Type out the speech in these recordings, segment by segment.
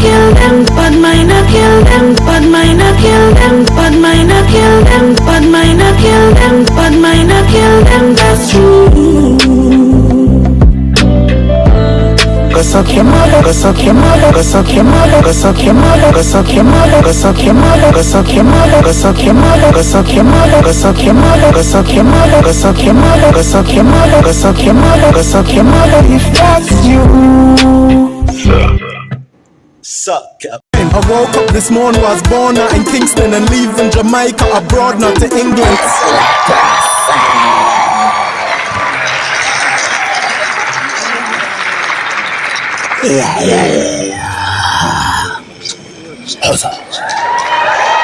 kill them, bad mind a kill them, bad mind a kill them, bad mind a kill them, bad mind a kill them, bad mind a kill them, that's true. Go suck your mother, go suck your mother, go suck your mother, go suck your mother, go suck your mother, go suck your mother, go suck your mother, go suck your mother, go suck your mother, go suck your mother, go suck your mother, go suck your mother, go suck your mother, go suck your mother, go suck your mother, if that's you. Suck. I woke up this morning, was born out in Kingston and leaving Jamaica abroad, not to England.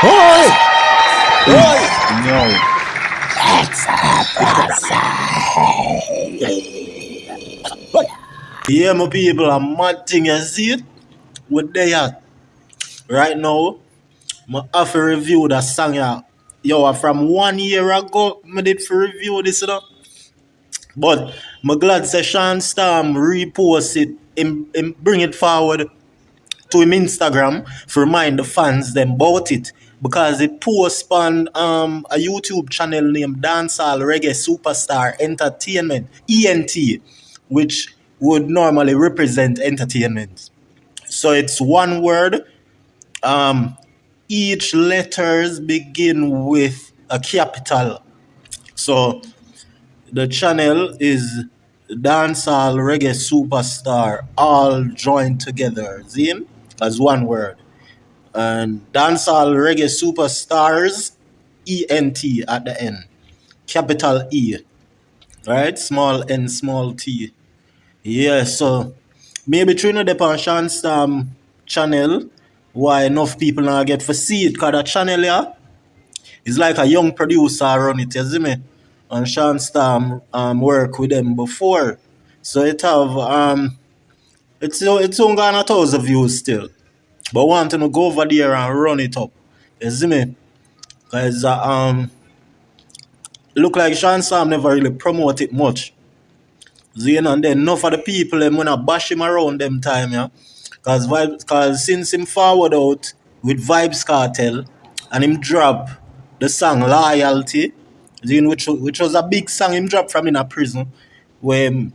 Oi! Oi! No. Yeah, my people, a mad thing, you see it? What they at? Right now, I have to review that song, yeah. Yo, from 1 year ago, I did for review this, you know. But I'm glad that Shawn Storm repost it and bring it forward to him Instagram to remind the fans them about it. Because it posts on a YouTube channel named Dancehall Reggae Superstar Entertainment, ENT, which would normally represent entertainment. So it's one word. Each letters begin with a capital. So the channel is Dancehall Reggae Superstar, all joined together, see? As one word. And Dancehall Reggae Superstars, ENT at the end. Capital E. Right? Small N, small T. Yeah, so maybe through the on Shawn Storm channel, why enough people now get to see it, because the channel here is like a young producer run it, you see me? And Shawn Storm work with them before. So it have it's only got 1,000 views still. But want to go over there and run it up. You see me? Because look like Shawn Storm never really promote it much. See, and then enough of the people them wanna bash him around them time, yeah. Cause since him forward out with Vibes Cartel and him drop the song Loyalty, which was a big song him drop from in a prison, where him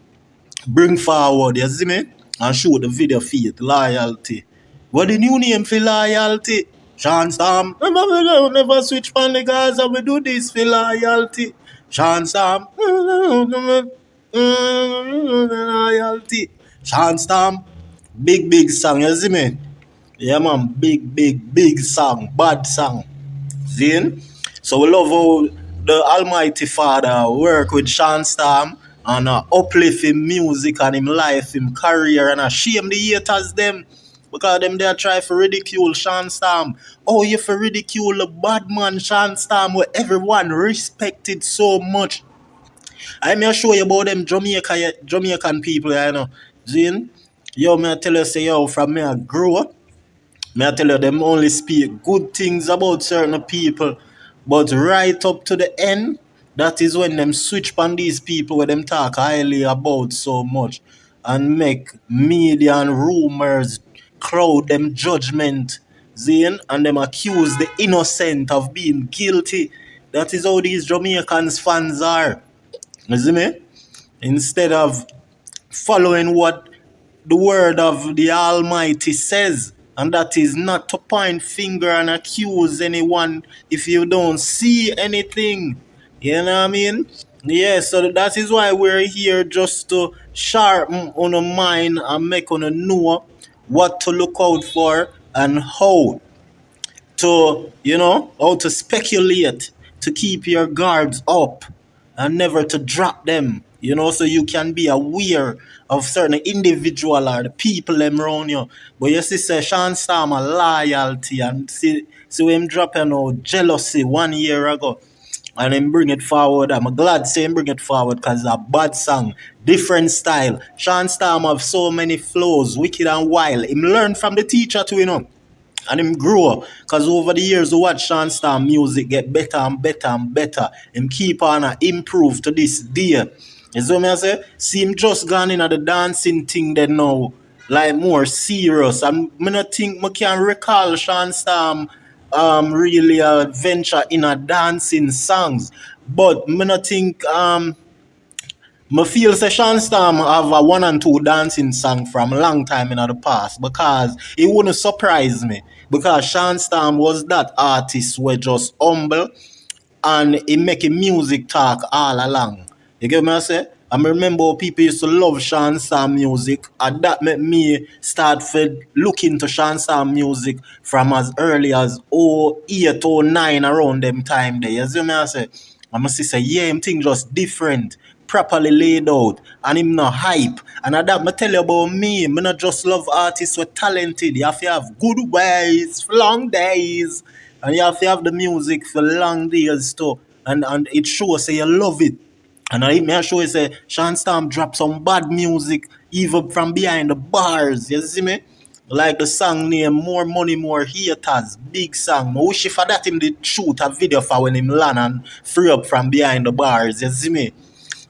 bring forward, you see me? And show the video feed, Loyalty. What the new name for Loyalty? Shawn Storm, never switch on the guys and we do this for Loyalty. Shawn Storm, Loyalty. Shawn Storm, big song, you see me? Yeah man, big song, bad song. See? So we love how the Almighty Father work with Shawn Storm and uplift him music and him life, him career, and shame the haters them. Because them they try to ridicule Shawn Storm. Oh, you for ridicule the bad man Shawn Storm where everyone respected so much. I may show you about them Jamaican people, you know. Zin, yo, me I tell you, say, yo, from me I grow up, me I tell you, them only speak good things about certain people. But right up to the end, that is when them switch on these people where them talk highly about so much and make media and rumors crowd them judgment, Zane, and them accuse the innocent of being guilty. That is how these Jamaicans fans are. You see me? Instead of following what the word of the Almighty says, and that is not to point finger and accuse anyone if you don't see anything. You know what I mean? Yeah, so that is why we're here, just to sharpen on our mind and make on know what to look out for and how to, how to speculate, to keep your guards up and never to drop them, so you can be aware of certain individual or the people them around you. But you see, say Shawn Storm a loyalty and see him dropping out jealousy 1 year ago. And him bring it forward. I'm glad to say him bring it forward because it's a bad song. Different style. Shawn Storm have so many flows, wicked and wild. Him learn from the teacher too, And him grow. Because over the years, we watch Shawn Storm music get better and better and better. Him keep on improve to this day. You see what I say? See him just gone in at the dancing thing there now. like more serious. And I not think I can recall Shawn Storm really venture in a dancing songs. But I not think I feel say Shawn Storm have a one and two dancing song from a long time in the past because it wouldn't surprise me because Shawn Storm was that artist where just humble and he making music talk all along. You get me I say? I remember people used to love Shawn Storm music and that made me start to look into Shawn Storm music from as early as 08 or 09 around them time there. You see me I say? I must say yeah, him thing just different, properly laid out, and him not hype. And that me tell you about me not just love artists who are talented. You have to have good ways for long days. And you have to have the music for long days too. And it shows say you love it. And I may show you say Shawn Storm drop some bad music even from behind the bars. You see me? Like the song name More Money, More Haters. Big song. I wish for that him did shoot a video for when him land and free up from behind the bars. You see me?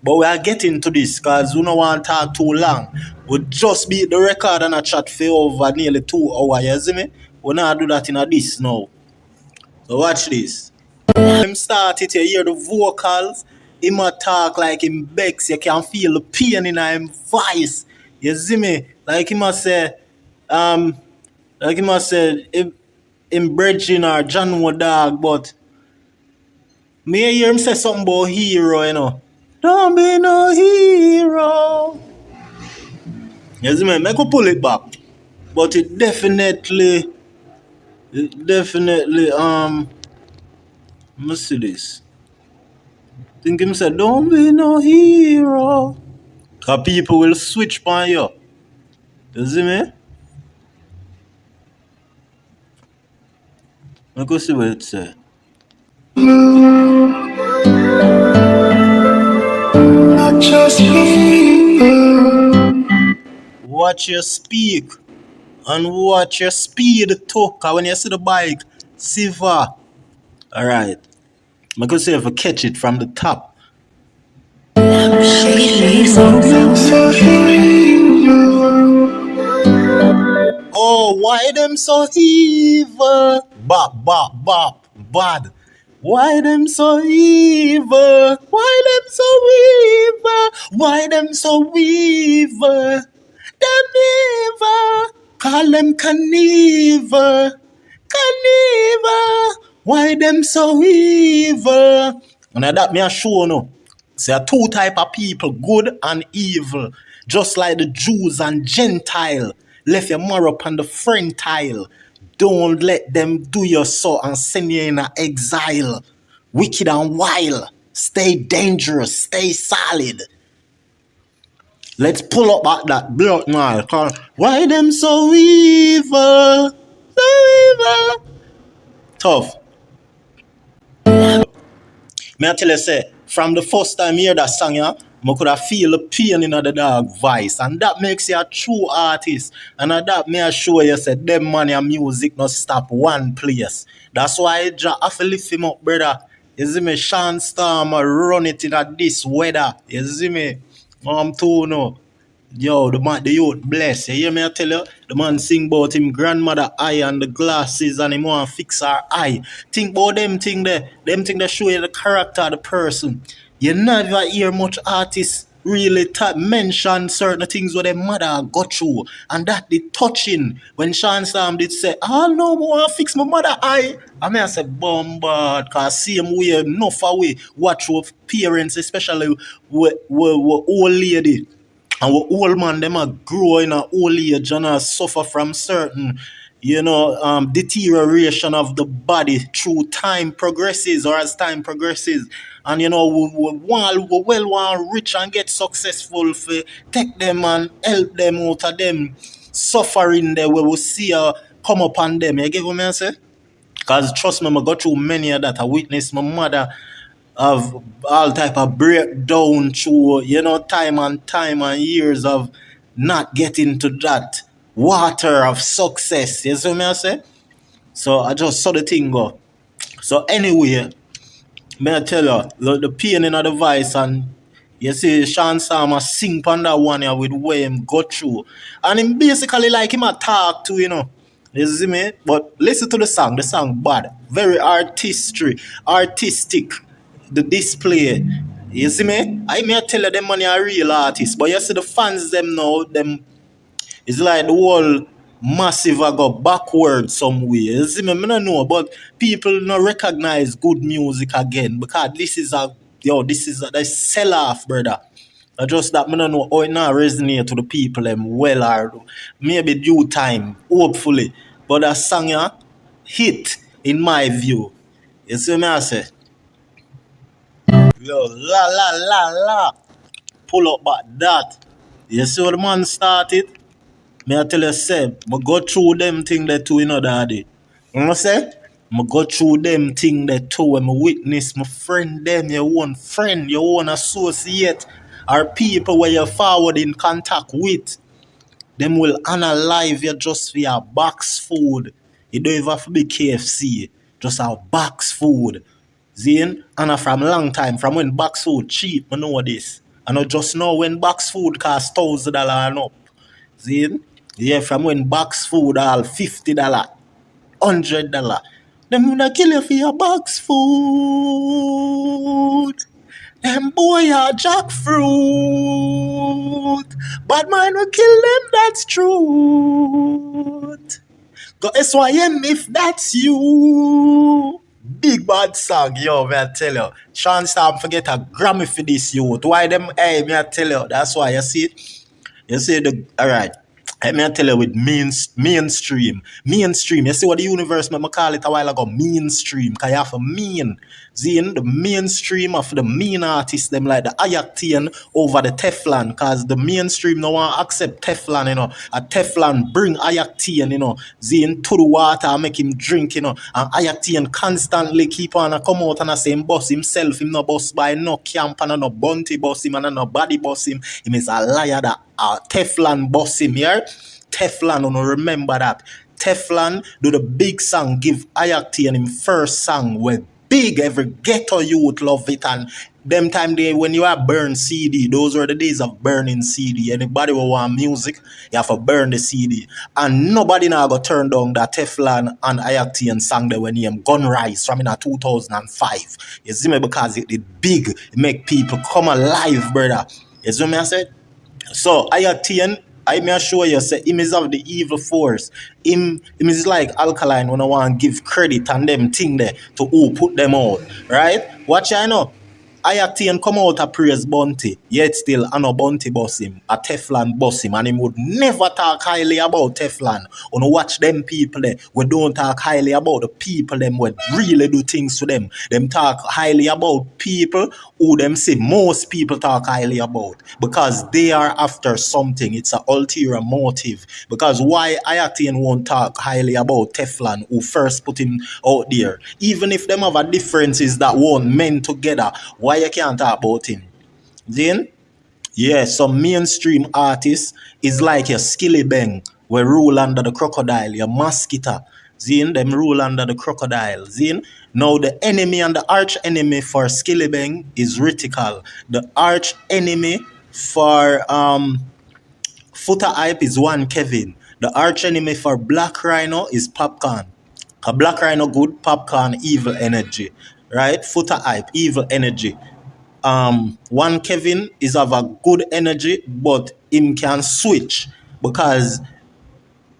But we are getting to this because we don't want to talk too long. We just beat the record and a chat for over nearly 2 hours. You see me? We not do that in a this now. So watch this. Him start it, you hear the vocals. Him a talk like him begs. You can feel the pain in him voice. You see me? Like him a say, him bridging or John Wood dog, but me hear him say something about hero, you know. Don't be no hero. You see me? Make we pull it back. But it definitely, let me see this. Think him say, don't be no hero. Cause people will switch on you. You see me? Let me see what it say. Not just people. Watch your speak and watch your speed too. Cause when you see the bike, silver. Alright. I'm gonna say if I catch it from the top. Oh, why them so evil? Bop, bop, bop, bad. Why them so evil? Why them so evil? Why them so evil? Them evil. Call them Carnival. Carnival. Why them so evil? And that me a show no. There are two type of people, good and evil. Just like the Jews and Gentile left your marrow upon the friend tile. Don't let them do your so and send you in exile. Wicked and wild. Stay dangerous. Stay solid. Let's pull up at that block now. Why them so evil? So evil. Tough. May I tell you, say, from the first time you hear that song, I could have feel the pain in the dog voice. And that makes you a true artist. And that may assure you, say, them money and music not stop one place. That's why I have to lift him up, brother. You see me? Shawn Storm run it in this weather. You see me? I'm too no. Yo, the youth bless. You hear me I tell you? The man sing about him grandmother eye and the glasses and him want to fix her eye. Think about them thing there. Them thing that show you the character of the person. You never hear much artists really mention certain things where their mother got through. And that did touching. When Shawn Storm did say, oh no, I want to fix my mother eye. I mean I said, bombard, because same way, enough away, watch with parents, especially with old lady. And we old man, them a grow in a old age and suffer from certain, deterioration of the body through time progresses or as time progresses. And we well want rich and get successful for take them and help them out of them suffering there where we see come upon them. You get what I say? Because trust me, I got through many of that. I witnessed my mother of all type of breakdown through, time and years of not getting to that water of success. You see what I say? So I just saw the thing go. So anyway, may I tell you, the pain in the voice and, You see, Shawn Storm sing on that one here with where him go through. And him basically like him a talk to, you know. You see me? But listen to the song bad. Very artistic. The display. You see me? I may tell you them money are real artists. But you see the fans them now, them it's like the whole massive I go backward somewhere. You see me? I don't know, but people not recognize good music again because this is a sell off, brother. Just that I don't know how it not resonate to the people them well or maybe due time, hopefully. But that song hit in my view. You see me I say? Yo, la la la la. Pull up back that. You see what the man started? Me I tell you, say, I go through them thing that too, you know, daddy. You know say? I go through them thing that too, when I witness my friend them, your own friend, your own associate, or people where you're forward in contact with. Them will analyze you just for your box food. You don't even have to be KFC. Just a box food. Zine? And from long time, from when box food cheap, I know this. And I just know when box food cost $1,000 and up. Zine? Yeah, from when box food all $50, $100. Them gonna kill you for your box food. Them boy are jackfruit. Bad mind will kill them, that's truth. Go SYM if that's you. Big bad song, yo, me I tell you. Shawn Storm forget a Grammy for this youth. Why them, hey, me I tell you. That's why, you see it? You see the, alright. Let me tell you with mainstream. Mainstream. You see what the universe me call it a while ago? Mainstream. Because you have a mean. Seeing the mainstream of the mean artists, them like the Ayaktian over the Teflon. Because the mainstream no one accept Teflon, you know. A Teflon bring Ayaktian, you know. Seeing to the water and make him drink, you know. And Ayaktian constantly keep on come out and say him boss himself. Him no boss by no camp and no bounty boss him and no body boss him. Him is a liar that Teflon boss him here. Teflon, you remember that. Teflon do the big song, give Ayakti and him first song where big, every ghetto youth love it. And them time they when you have burn CD, those were the days of burning CD. Anybody who want music, you have to burn the CD. And nobody now go turn down that Teflon and Ayakti and song there when he Gun Rise from in 2005. You see me, because it big, it make people come alive, brother. You see me I said? So Ayaktian, I may assure you, say him is of the evil force. Him is like alkaline when I want to give credit and them thing there to who put them out. Right? Watch I know. Ayaktian come out a praise Bounty, yet still I know Bounty boss him, a Teflon boss him, and him would never talk highly about Teflon. When watch them people there, we don't talk highly about the people them we really do things to them. Them talk highly about people who them say most people talk highly about because they are after something. It's an ulterior motive. Because why Ayaktian won't talk highly about Teflon who first put him out there? Even if them have a differences that won't mend together, why you can't talk about him? Then, yeah, some mainstream artists is like your Skilly Bang, where rule under the crocodile, your Mosquito. Zin, them rule under the crocodile. Zin, now the enemy and the arch enemy for Skilly Bang is Ritical. The arch enemy for Footer Hype is One Kevin. The arch enemy for Black Rhino is Popcorn. A Black Rhino good, Popcorn evil energy. Right? Footer Hype, evil energy. One Kevin is of a good energy, but him can switch because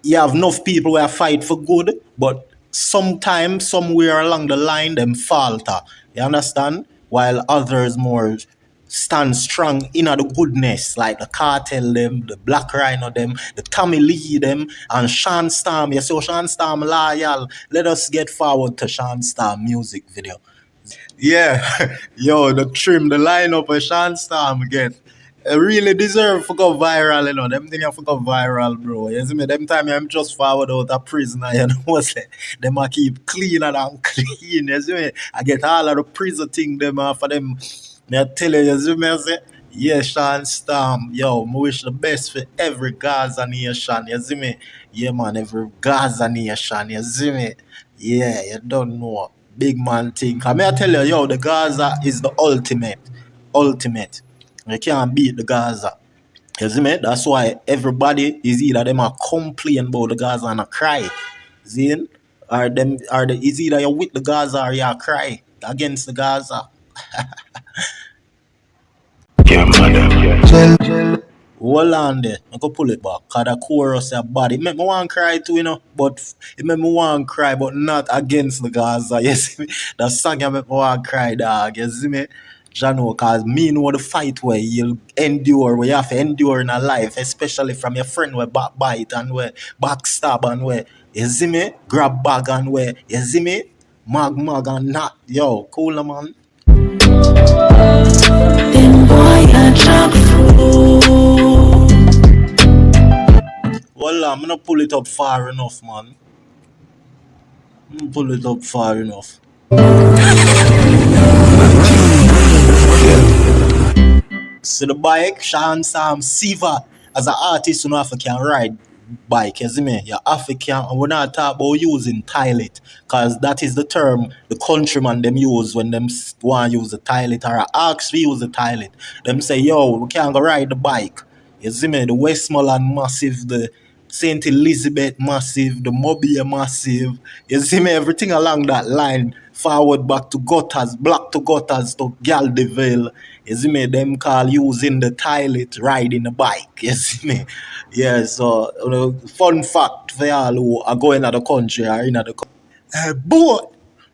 you have enough people who fight for good, but sometimes, somewhere along the line, them falter. You understand? While others more stand strong in the goodness, like the Cartel them, the Black Rhino them, the Tommy Lee them, and Shawn Storm. You see Shawn Storm loyal. Let us get forward to Shawn Storm music video. Yeah, yo, the lineup of Shawn Storm get really deserve to go viral, you know. Them thing have to go viral, bro. You see me? Them time I'm just forward out of prison, you know. Say, them a keep cleaner and clean, you see me? I get all of the prison thing them for them. Me I tell you see me? I say, yeah, Shawn Storm, yo, I wish the best for every Gaza nation, you see me? Yeah, man, every Gaza nation, you see me? Yeah, you don't know. Big man thing. I may tell you, yo, the Gaza is the ultimate. You can't beat the Gaza. You see me? That's why everybody is either them a complain about the Gaza and a cry. See? Or them or the is either you with the Gaza or you cry against the Gaza. Hold on there. I go pull it back. Cause the chorus a bad. It make me want to cry too, you know. But it make me want to cry, but not against the Gaza. You see me? The song you make me want to cry, dog. You see me? Jano, cause me know the fight where you'll endure, where you have to endure in a life, especially from your friend where backbite and where backstab and where, you see me? Grab bag and where, you see me? Mag and not. Yo, cool man. Then boy I drop fool. Well, I'm gonna pull it up far enough, man. Pull it up far enough. See the bike, Shawn Storm, Siva. As an artist, you know, if you can ride bike, you see me? You're African, and we're not talking about using toilet, because that is the term the countryman them use when them want to use the toilet, or ask to use the toilet. Them say, yo, we can't go ride the bike. You see me? The Westmoreland massive, the St. Elizabeth massive, the Mobile massive. You see me? Everything along that line, forward back to gutters, black to gutters to Galdeville. You see me? Them call using the toilet, riding the bike. You see me? Yeah, so fun fact for y'all who are going out of the country or in the country. Boy!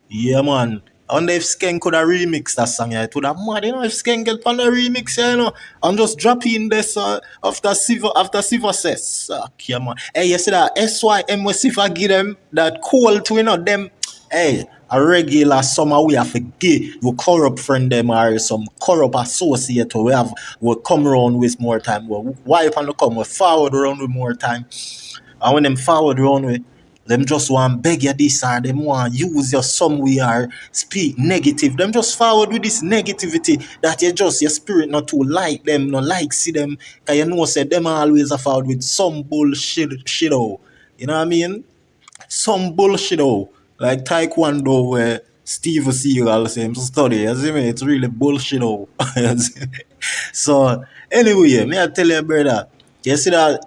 Yeah, man. I wonder if Skank could have remixed that song. Yeah, it would have mad, you know, if Skank get on the remix, yeah, you know. I'm just dropping this after Siva says. Yeah, man. Hey, you see that SYM with Siva give them that call to, you know, them. Hey, a regular summer we have to give we corrupt friend them or some corrupt associate we come around with more time. We wipe and come, we forward around with more time. And when them forward around with them just want beg you this or them want use your somewhere speak negative. Them just forward with this negativity that you just your spirit not to like them, not like see them. Cause you know say them always are forward with some bullshit shit out. You know what I mean? Some bullshit out. Like Taekwondo where Steve Seagal same study. You see me? It's really bullshit out. So anyway, may I tell you brother, you see that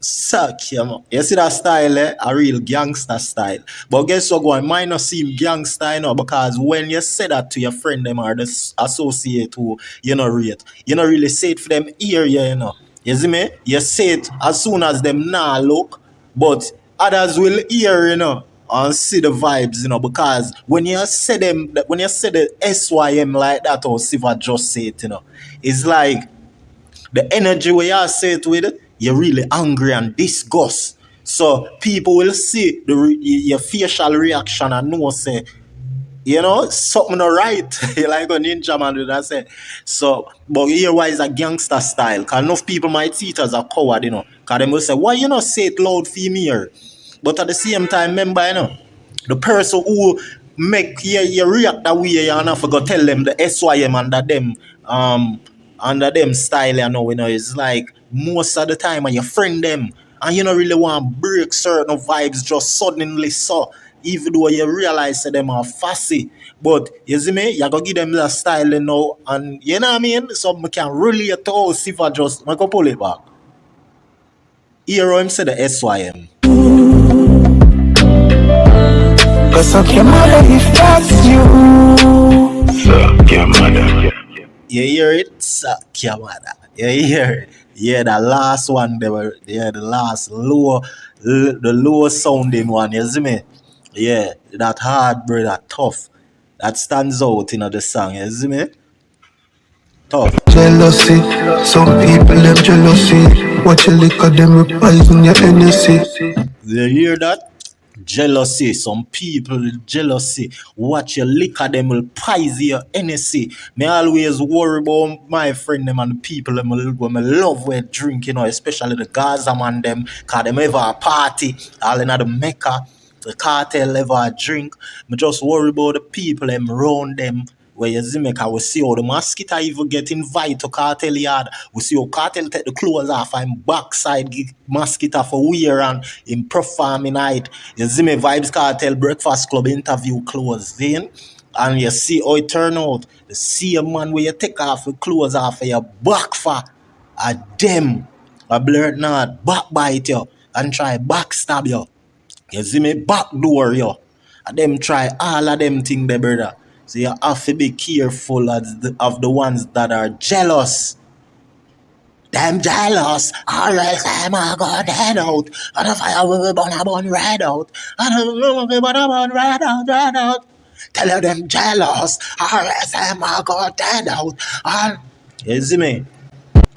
suck, you see that style, a real gangster style. But guess what, going might not seem gangster, you know, because when you say that to your friend them or the associate who you know rate, you know really say it for them ear, you know. You see me? You say it as soon as them nah look, but others will hear, you know, and see the vibes, you know, because when you say them, when you say the SYM like that, or Siva just say it, you know, it's like the energy where you say it with, you're really angry and disgust. So people will see your facial reaction and know say, you know, something not right. Like a ninja man did I say. So, but here why is a gangster style? Because enough people might see it as a coward, you know. Because they will say, why you not say it loud for me here? But at the same time, remember, you know, the person who make you react that way, you know, for go tell them the SYM under them style, you know, it's like most of the time when you friend them and you don't really want to break certain vibes just suddenly so, even though you realize that them are fussy. But you see me, you gotta give them that style, you know, and you know what I mean? So I can relate to all Siva just I go pull it back. Here him say the SYM. Go suck your mother if that's you. Suck your mother. You hear it? Suck your mother. You hear it? Yeah, the last one, the last the low sounding one, you see me? Yeah, that hard, bro, that tough. That stands out in the song, you see me? Tough. Jealousy, some people them jealousy. Watch your liquor, them revising your energy. You hear that? Jealousy, some people jealousy. Watch your liquor, them will poison your energy. Me always worry about my friend them and the people them when me love where drink, you know, especially the Gaza man them, cause them ever a party, all in the Mecca, the cartel ever a drink. Me just worry about the people them around them. Where you see me, cause we see how the mosquito even get invited to cartel yard. We see how cartel take the clothes off and backside give mosquito for wear and in performing night. You see me, Vibes Cartel Breakfast Club interview clothes. Then And you see how it turn out. The same man where you take off the clothes off of your back for a them a blurt not backbite you and try backstab you. You see me backdoor you. And them try all of them things there, brother. So you have to be careful of the ones that are jealous. Them jealous, or else I'm a go dead out. And the fire will be burn red out. And the will be burn red out. Tell them jealous, or else I'm a go dead out. And you see me?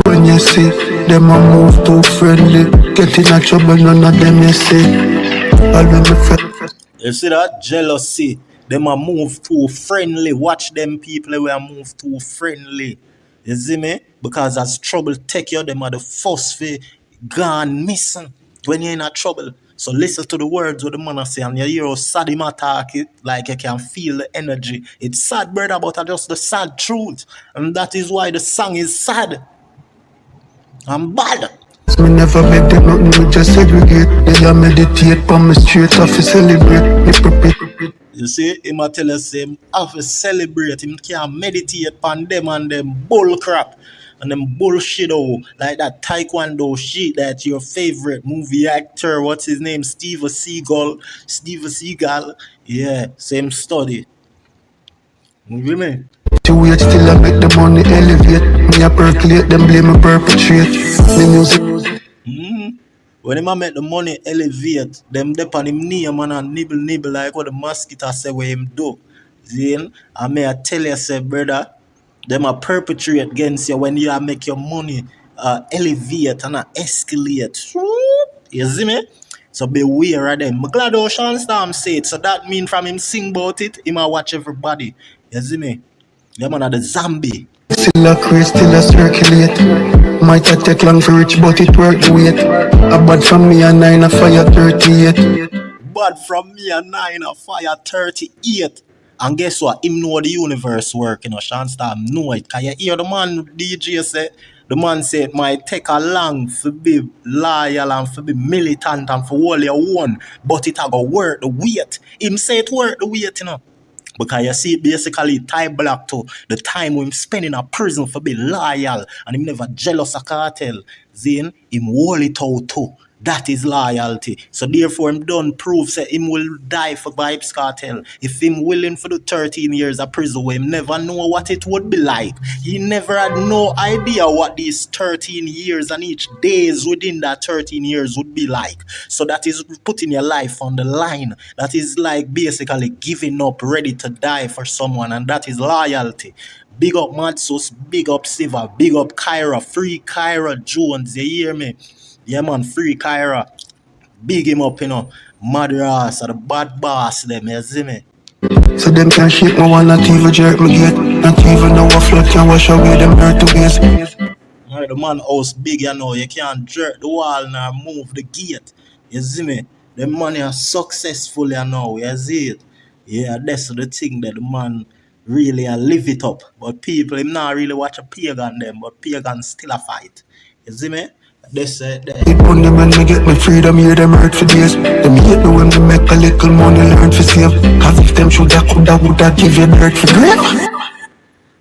When you see them a move too friendly, get in a trouble, none of them you see. All when me friend. You see that? Jealousy. Them a move too friendly. Watch them people who are move too friendly. You see me? Because as trouble take you, them are the first for gone missing when you're in a trouble. So listen to the words of the man say, and you hear how sad him attack it, like you can feel the energy. It's sad, brother, but it's just the sad truth. And that is why the song is sad. I'm bad. Me never make them nothing, me just segregate. They a meditate on me straight off to celebrate. Me prepare. You see, him a tell us him have to celebrate. Him can't meditate on them and them bull crap and them bullshit like that taekwondo shit that your favorite movie actor, what's his name, Steven Seagal. Yeah, same study. You feel me? To wait till I make the money elevate. Me a percolate, them blame me perpetrate. Me music. When him a make the money elevate, them dip on him knee man and nibble like what the mosquito say where him do. Then I may I tell you say brother, them a perpetrate against you when you a make your money elevate and escalate. You see me? So beware of them. I'm glad how Shawn Storm say it. So that mean from him sing about it, him a watch everybody. You see me? Them man are the zombie. Still a craze, still a circulate. Might a take long for rich, but it work the wait. A bad from me a 9 a fire 38. Bad from me a 9 a fire 38. And guess what? Him know the universe work, you know. Shawn Storm know it. Cause you hear the man DJ say, the man say it might take a long for be loyal and for be militant and for all your own, but it a go work the wait. Him say it work the wait, you know. Because you see, basically, tie black to the time when him spend in a prison for being loyal and him never jealous of cartel. Then him hold it out too. That is loyalty. So therefore, him done prove that him will die for Vibes Cartel. If him willing for the 13 years of prison, where him never know what it would be like. He never had no idea what these 13 years and each days within that 13 years would be like. So that is putting your life on the line. That is like basically giving up, ready to die for someone, and that is loyalty. Big up Matsus, big up Siva, big up Kyra, free Kyra Jones, you hear me? Yeah man, free Kyra. Big him up, you know. Madras or the bad boss them, you see me? So them can shake me one, not even jerk me gate. Not even know a flood can wash away them dirty ways. Alright, the man house big, you know. You can't jerk the wall nor move the gate. You see me? The money are successful, you know. You see it? Yeah, that's the thing that the man really live it up. But people, him not really watch a pagan them, but pagan still a fight. You see me? This It money when me get my freedom, hear them hurt for days. Them hate me when me make a little money, learn for save. Cause if them shoulda, woulda give you dirt for grave.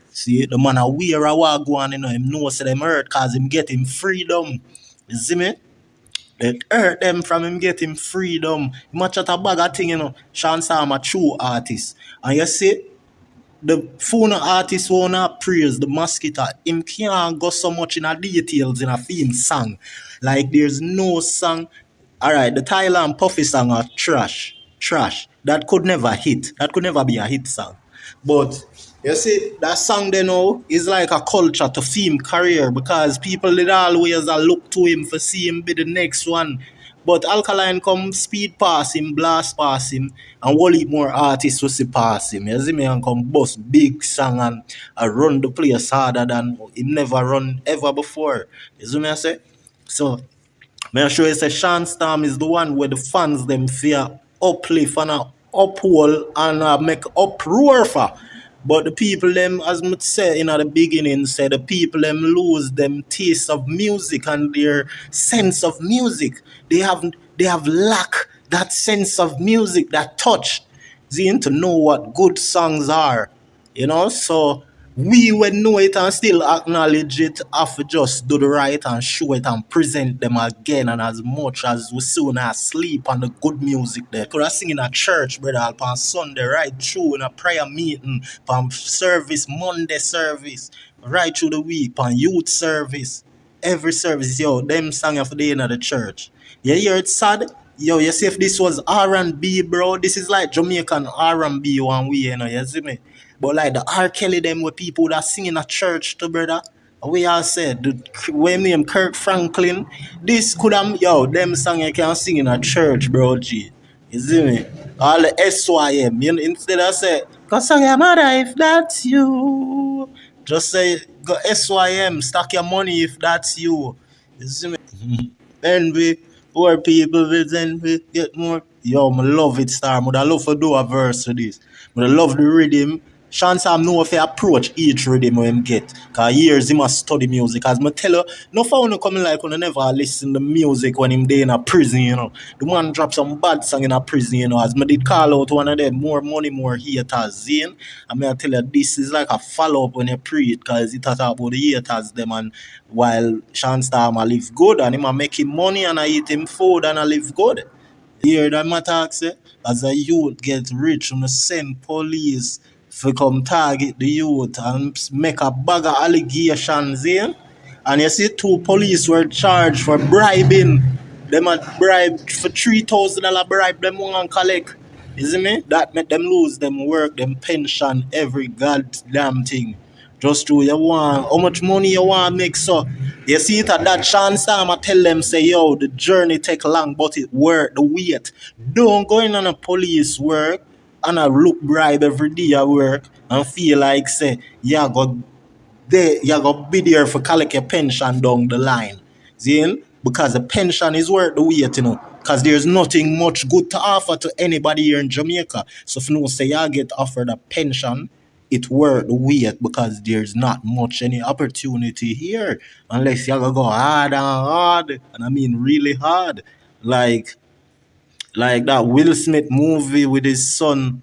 See, the man a wear a wagwan, you know, him know say them hurt cause him get him freedom. You see me? It hurt them from him getting freedom. He much at a bag of thing, you know. Shawn Storm a true artist. And you see, the phone artist wanna praise the mosquito. Him can't go so much in a details in a theme song. Like there's no song. Alright, the Tyler and Puffy song are trash. Trash. That could never hit. That could never be a hit song. But you see, that song they know is like a culture to theme career because people did always look to him for see him be the next one. But Alkaline come speed past him, blast past him, and whole heap more artists will see past him. You see me, and come bust big song and run the place harder than him never run ever before. You see me I say? So, I'm sure you say Shawn Storm is the one where the fans them fear uplift and uphold and make uproar for. But the people them, as I say in the beginning, say the people them lose them taste of music and their sense of music. They have lack that sense of music, that touch. Zine, to know what good songs are, you know. So we would know it and still acknowledge it, have to just do the right and show it and present them again. And as much as we soon as sleep on the good music there. Could I sing in a church, brother, on Sunday, right through in a prayer meeting, on service, Monday service, right through the week, on youth service, every service, yo, them song for the end of the church. You hear it sad? Yo, you see if this was R&B, bro, this is like Jamaican R&B one way, you know, you see me? But like the R. Kelly, them with people that sing in a church to brother. We all said, the when name Kirk Franklin, this could have, yo, them song you can sing in a church, bro, G. You see me? All the SYM, you know, instead of say, cause song your mother if that's you. Just say, go SYM, stack your money if that's you. You see me? Envy, poor people with envy, get more. Yo, I love it, Star. I love to do a verse for this. I love the rhythm. Shawn Storm know if I approach each rhythm when him get. Because years he must study music. As I tell you, no found coming like when I never listen to music when him there in a prison, you know. The man drop some bad song in a prison, you know. As I did call out one of them, more money, more haters, Zane. I mean, I tell you, this is like a follow-up when you pre it, because it talk about the haters, them, and while Shawn Storm I live good, and him a make him money, and I eat him food, and I live good. Hear that my talk say? As a youth get rich, you send police to come target the youth and make a bag of allegations in. And you see 2 police were charged for bribing. Them had bribed for $3,000 bribe them want collect. You see me? That make them lose them work, them pension, every goddamn thing. Just to you want how much money you want make, so you see it at that Shawn Storm I tell them say, yo, the journey take long but it worth the wait. Don't go in on a police work and I look bribe every day at work and feel like say you go be there for collect your pension down the line. See? Because the pension is worth the wait, you know. Because there's nothing much good to offer to anybody here in Jamaica. So if you say you get offered a pension, it worth the wait because there's not much any opportunity here unless you go hard and hard, and I mean really hard, like that Will Smith movie with his son,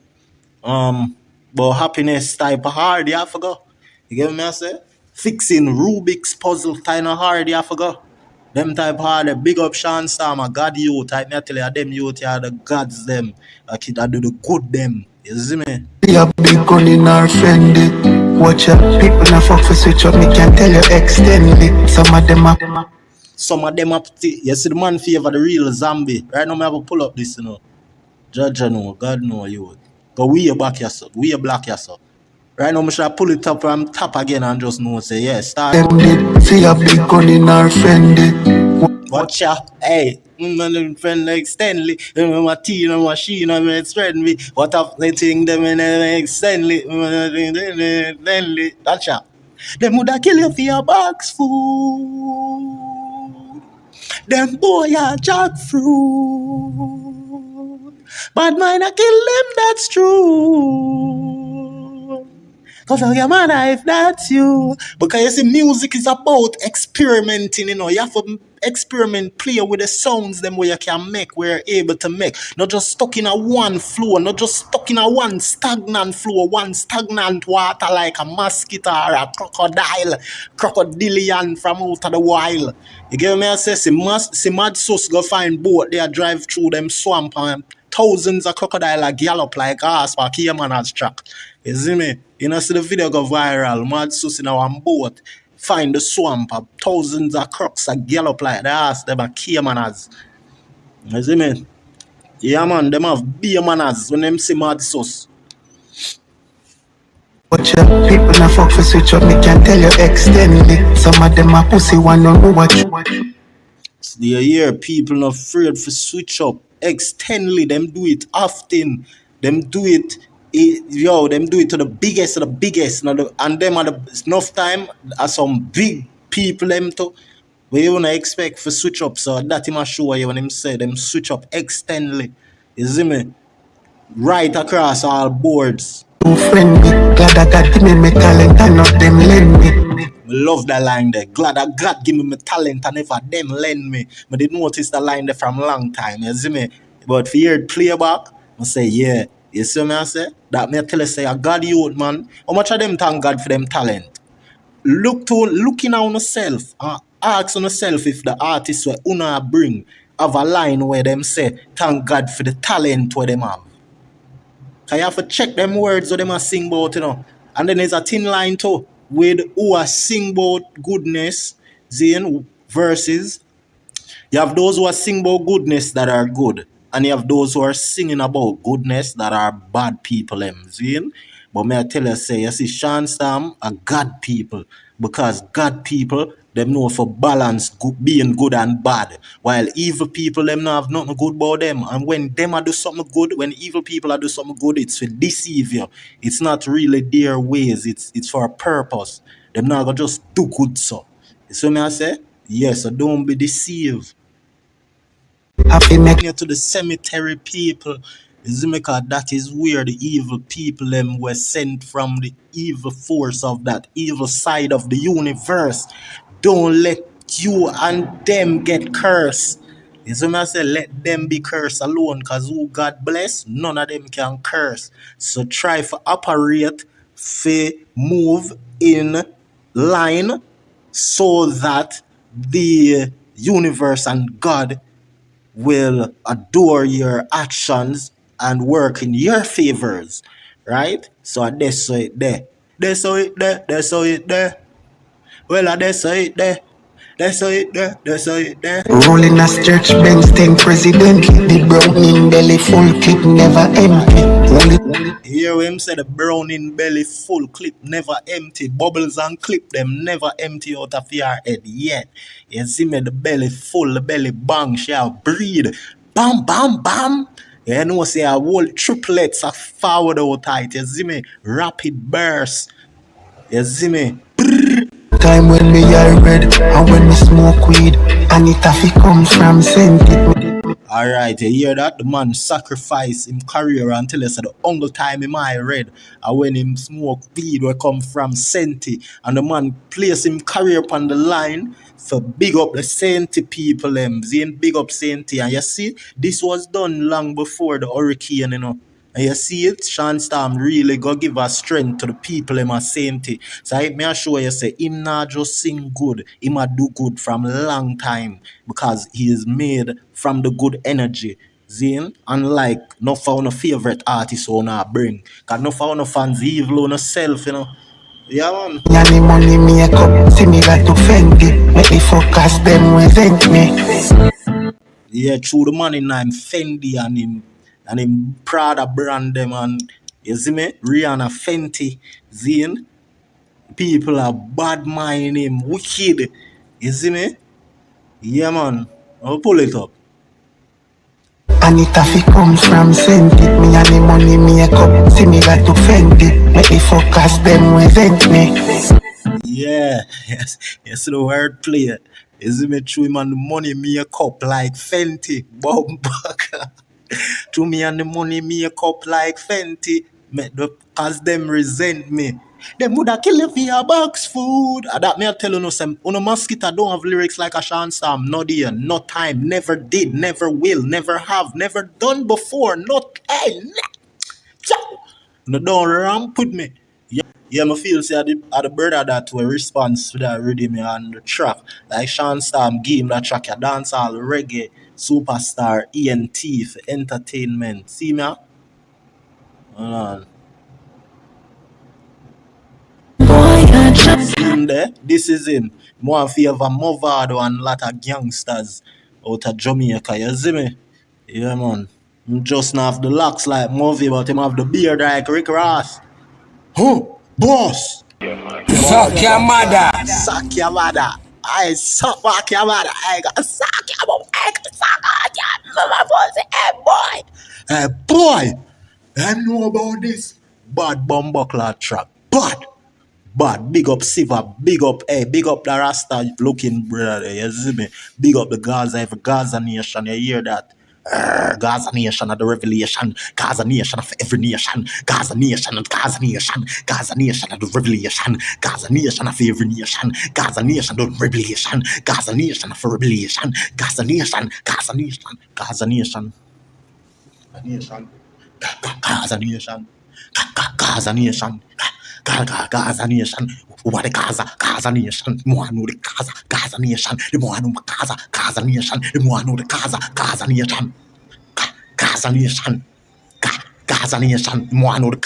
but happiness type of hard, you forgot. You get me I say? Fixing Rubik's puzzle kind of hard, you forgot. Them type hard, big up Shawn Storm, a God youth. I tell you, them youth are the gods them. A kid that do the good them. You see me? Be a big gun in our friendly. Watch out, people not fuck for switch up. Me can tell you extend it. Some of them up. You see the man favor the real zombie. Right now, I have to pull up this, you know. Judge know, God know you. But we are back yourself. We are black yourself. Right now, I should pull it up and tap again and just know, say, yeah, start. them did. See a big gun in our friendly. Watch out, hey, my friend like Stanley, my teen and machine, I'm spreading me. What up, they think them in like Stanley, Stanley, watch out. Them woulda kill you for your box food. Them boy are jackfruit. Bad mind I kill them, that's true. Cause of your mother if that's you. Because you see, music is about experimenting, you know. You have to experiment, play with the sounds them where you can make, where you're able to make. Not just stuck in a one flow, not just stuck in a one stagnant flow, one stagnant water like a mosquito or a crocodilian from out of the wild. You get me? I say, see mad sus go find boat, they drive through them swamp and thousands of crocodile gallop like ass for Cayman's track. You see me? You know, see the video go viral. Mad sus in our boat find the swamp. Thousands of crocs a gallop like the ass. Them a Cayman's. You see me? Yeah, man. Them have beer manners when them see mad sus. Watch out, people not fuck for switch up. Me can tell you extend it. Some of them a pussy one don't know what you. So you hear people not afraid for switch up. Extendly, them do it often. Them do it. Them do it to the biggest of the biggest. And them are the enough time as some big people them to where you wanna expect for switch up. So that him a show you when him say them switch up extendly. You see me? Right across all boards. Friend me, glad that God give me talent and not them lend me. Love that line there. Glad that God give me my talent and never them lend me. But they notice that line there from a long time, you see me? But for hear it playback, I say, yeah, You see me I say? That me tell you say a God youth, man. How much of them thank God for them talent? Looking on yourself and ask on yourself if the artists where una bring have a line where them say thank God for the talent where them have. Cause you have to check them words what them are sing about, you know. And then there's a thin line too with who are sing about goodness, Zane, verses. You have those who are singing about goodness that are good, and you have those who are singing about goodness that are bad people, them, see? But may I tell you, say, you see, Shawn Storm are God people, because God people, them know for balance being good and bad, while evil people, them not have nothing good about them. And when them are do something good, when evil people are do something good, it's to deceive you. It's not really their ways, it's for a purpose. Them not gonna just do good, so. You see me I say? Yes, so don't be deceived. You to the cemetery people, because that is where the evil people them were sent from, the evil force of that evil side of the universe. Don't let you and them get cursed. You see me I say, let them be cursed alone, because who God bless, none of them can curse. So try to operate, move in line, so that the universe and God will adore your actions and work in your favors, right? So that's so it there. That's so it there. That's so it there. Well, that's so it there. That's so it there. That's so it there. Rolling a stretch Benz 10 president. The browning belly full clip never empty. Hear him say the browning belly full clip never empty. Bubbles and clip them never empty out of your head yet. You see me, the belly full, the belly bang shall breathe. Bam, bam, bam. You know, say a whole triplets are forward out tight. You see me, rapid burst. You see me. Time when me are red and when me smoke weed, and it have to come from scented. Alright, you hear that? The man sacrifice him career until he said the only time him eye red, and when him smoke weed will come from Senti, and the man place him career upon the line for big up the Senti people them. Zane big up Senti, and you see, this was done long before the hurricane, you know. And you see it, Shawn Storm really go give a strength to the people him a Senti. So I may assure you say him not just sing good, him a do good from long time, because he is made from the good energy. Zane, unlike no for no favorite artist who not bring. Cause no for no fans evil on self, you know. Yeah man. Yanni money makeup, similar to Fendi. Make the focus them resent me. Yeah, through the money name Fendi and him Prada brand them, and you see me, Rihanna Fenty, Zane. People are bad mind him, wicked. You see me? Yeah man. I'll pull it up. And it have to come from scented. Me and the money makeup, similar to Fendi. Make the focus them resent me. Yeah, yes, yes, the word play. You see me, through him and the money makeup like Fenty, Bumbuck. To me and the money makeup like Fenty, cause them resent me. Them woulda kill you for your box food. And that me I tell you no, some mosquito don't have lyrics like a Shawn Storm. No dear, no time, never did, never will, never have, never done before, not no don't ramp with me. Yeah, I feel say the brother that will response to that rhythm and the track. Like Shawn Storm give him that track, a Dancehall Reggae Superstar ENT for Entertainment. See me? Hold on. See him there? This is him. More favor Movado and a lot of gangsters out of Jamaica. You see me? Yeah, man. Him just not have the locks like Movie, but him have the beard like Rick Ross. Huh? Boss! Suck your mother. Suck your mother. I suck your mother. I got suck your mother. I got suck your mother. Hey, boy. Hey, boy. I know about this. Bad bumbuckler track. Bad. Big up Siva. Big up, big up the Rasta looking brother. You see me? Big up the Gaza, every Gaza nation. You hear that? Gaza nation of the revelation, Gaza nation of every nation, Gaza nation of Gaza nation, Gaza nation of the revelation, Gaza nation of every nation, Gaza nation of revelation, Gaza nation of revelation, Gaza nation, Gaza nation, Gaza nation, Gaza Nation. Gaza Nation. Gaza Nation. What the Gaza Nation. More know the Gaza Nation. The more know Gaza Nation. The more know the Gaza Nation. Gaza Nation. Gaza Nation, more know the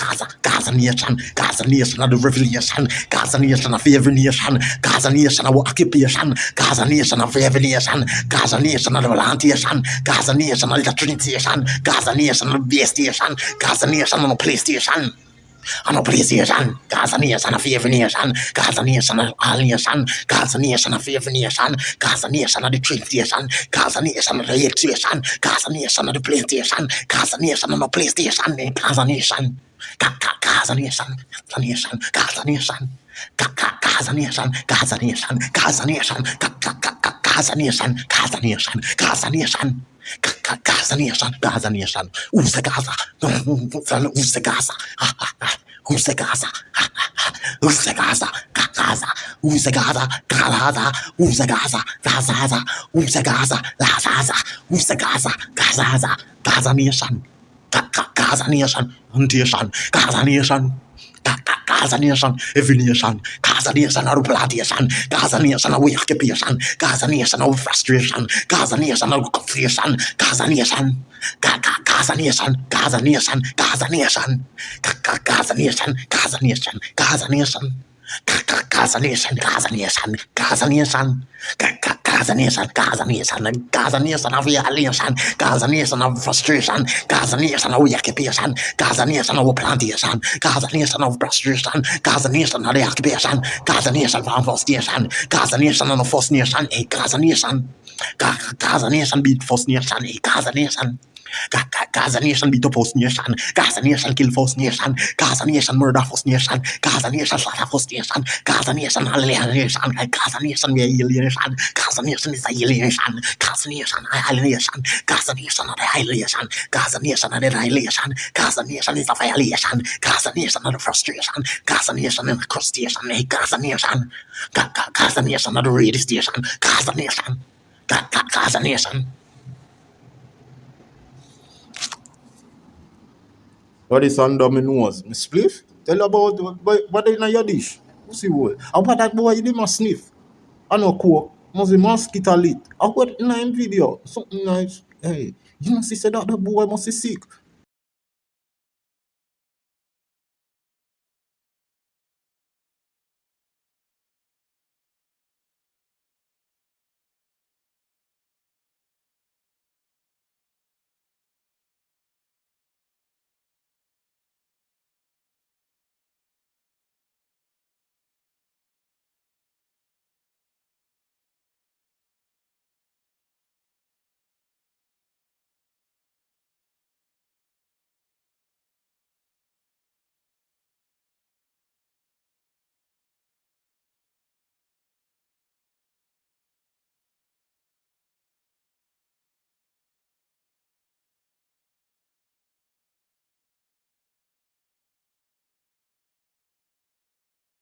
Gaza Nation of the revelation, Gaza Nation of every nation, Gaza Nation of occupation, Gaza Nation of every nation, Gaza Nation of the plantation, Gaza Nation of the train station, Gaza Nation of the base station, Gaza Nation of the PlayStation. On a PlayStation, Gaza Nation of every nation, Gaza Nation of all nation, Gaza Nation of every nation, Gaza Nation of the train station, Gaza Nation of the rail station, Gaza Nation of the PlayStation, Gaza Nation of the PlayStation, Gaza Nation, Gaza Nation, Gaza Nation, Gaza Nation, Gaza Nation, Gaza Nation, Gaza Nation, Gaza Nation, Gaza Nation, Gaza Nation. Gaza Nation, Gaza Nation. Who's the Gaza? Who's the Gaza? Who's the Gaza? Who's the Gaza? Gaza. Who's the Gaza? Gaza. Who's the Gaza? Gaza. Who's the Gaza? Gaza. Who's the Gaza? Gaza. Gaza Nation. Gaza Nation. Nation. Gaza Nation. Gaza Nation, every nation, Gaza Nation of plantation, Gaza Nation of occupation, Gaza Nation of frustration, Gaza Nation of confusion, Gaza Nation, Gaza Nation, Gaza Nation, Gaza Nation, Gaza Nation, Gaza Nation, Gaza Nation. Gaza Nation, Gaza Nation, Gaza Nation, Gaza Nation, Gaza Nation, Gaza Nation of violation, Gaza Nation of frustration, Gaza Nation of occupation, Gaza Nation of plantation, Gaza Nation of frustration, Gaza Nation of the occupation, Gaza Nation of frustration, Gaza Nation of the first nation, a Gaza Nation, Gaza Nation beat first nation, a Gaza Nation. Gaza Nation beat the first nation, Gaza Nation kill first nation, Gaza Nation murder first nation, Gaza Nation slaughter first nation, Gaza Nation alienation, Gaza Nation be alienation, Gaza Nation is alienation, Gaza Nation alienation, Gaza Nation of the alienation, Gaza Nation of the annihilation, Gaza Nation is a violation, Gaza Nation of the frustration, Gaza Nation in the crustacean, Gaza Nation, Gaza Nation of the radio station, Gaza Nation, Gaza Nation. What is under my nose? My spliff? Tell about what in your dish. What's the word? How about that boy? You didn't sniff. I know coke. Must be mosquito lit. I got in a video. Something nice. Hey, you know, see that the boy must be sick.